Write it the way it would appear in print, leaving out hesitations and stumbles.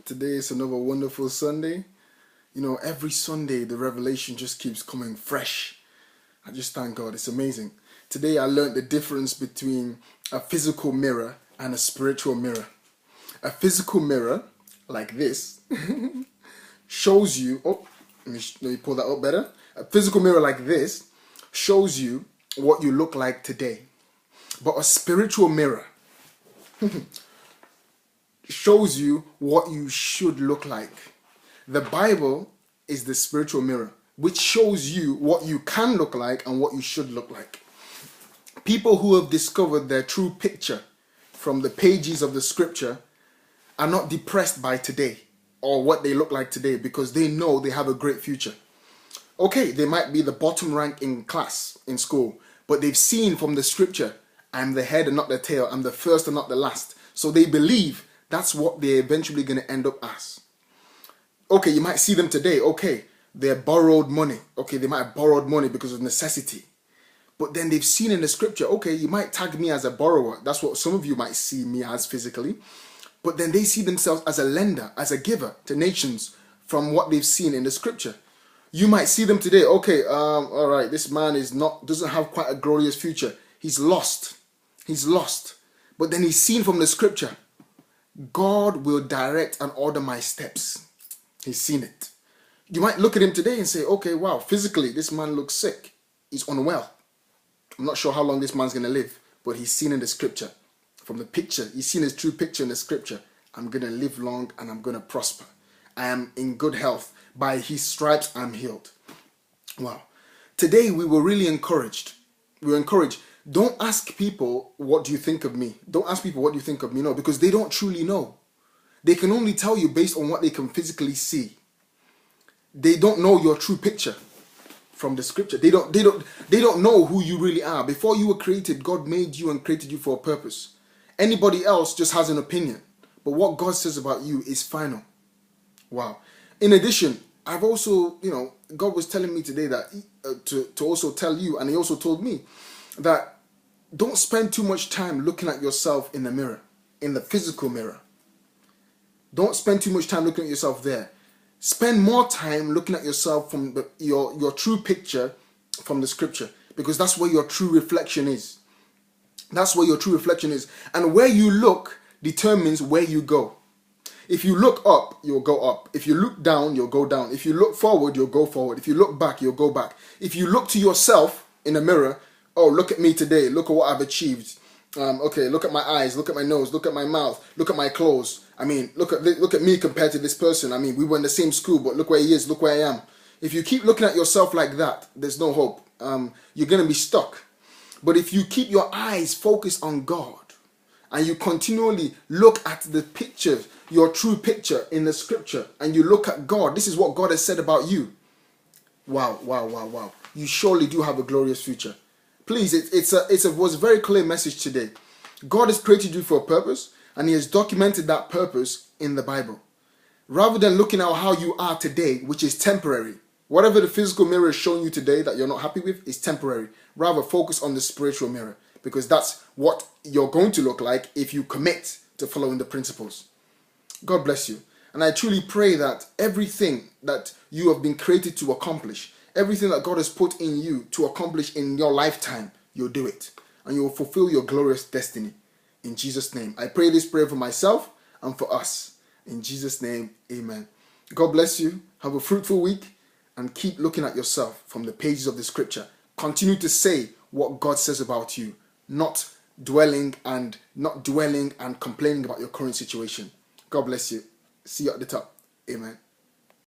Today is another wonderful Sunday. You know, every Sunday the revelation just keeps coming fresh. I just thank God. It's amazing. Today I learned the difference between a physical mirror and a spiritual mirror. A physical mirror, like this, shows you... Oh, let me pull that up better. A physical mirror like this shows you what you look like today. But a spiritual mirror shows you what you should look like. The Bible is the spiritual mirror, which shows you what you can look like and what you should look like. People who have discovered their true picture from the pages of the scripture are not depressed by today or what they look like today, because they know they have a great future. Okay, they might be the bottom rank in class, in school, but they've seen from the scripture, I'm the head and not the tail, I'm the first and not the last. So they believe that's what they're eventually going to end up as. Okay, you might see them today, okay, they're borrowed money. Okay, they might have borrowed money because of necessity. But then they've seen in the scripture, okay, you might tag me as a borrower. That's what some of you might see me as physically. But then they see themselves as a lender, as a giver to nations from what they've seen in the scripture. You might see them today, okay, all right, this man doesn't have quite a glorious future. He's lost. He's lost. But then he's seen from the scripture, God will direct and order my steps. He's seen it. You might look at him today and say, okay, wow, physically, this man looks sick. He's unwell. I'm not sure how long this man's going to live, but he's seen in the scripture. From the picture, he's seen his true picture in the scripture. I'm going to live long and I'm going to prosper. I am in good health. By his stripes, I'm healed. Wow. Today, we were really encouraged. We were encouraged. Don't ask people, what do you think of me? Don't ask people, what do you think of me? No, because they don't truly know. They can only tell you based on what they can physically see. They don't know your true picture from the scripture. They don't know who you really are. Before you were created, God made you and created you for a purpose. Anybody else just has an opinion. But what God says about you is final. Wow. In addition, I've also, God was telling me today that to also tell you, and he also told me that don't spend too much time looking at yourself in the mirror, in the physical mirror. Don't spend too much time looking at yourself there. Spend more time looking at yourself from your true picture from the scripture, because that's where your true reflection is. That's where your true reflection is. And where you look determines where you go. If you look up, you'll go up. If you look down, you'll go down. If you look forward, you'll go forward. If you look back, you'll go back. If you look to yourself in the mirror, oh, look at me today. Look at what I've achieved. Okay, look at my eyes. Look at my nose. Look at my mouth. Look at my clothes. I mean, look at me compared to this person. I mean, we were in the same school, but look where he is. Look where I am. If you keep looking at yourself like that, there's no hope. You're going to be stuck. But if you keep your eyes focused on God and you continually look at the picture, your true picture in the scripture, and you look at God, this is what God has said about you. Wow, wow, wow, wow. You surely do have a glorious future. Please, it was a very clear message today. God has created you for a purpose, and he has documented that purpose in the Bible. Rather than looking at how you are today, which is temporary, whatever the physical mirror is showing you today that you're not happy with is temporary. Rather focus on the spiritual mirror, because that's what you're going to look like if you commit to following the principles. God bless you. And I truly pray that everything that you have been created to accomplish, everything that God has put in you to accomplish in your lifetime, you'll do it. And you will fulfill your glorious destiny. In Jesus' name. I pray this prayer for myself and for us. In Jesus' name, amen. God bless you. Have a fruitful week. And keep looking at yourself from the pages of the scripture. Continue to say what God says about you. Not dwelling and complaining about your current situation. God bless you. See you at the top. Amen.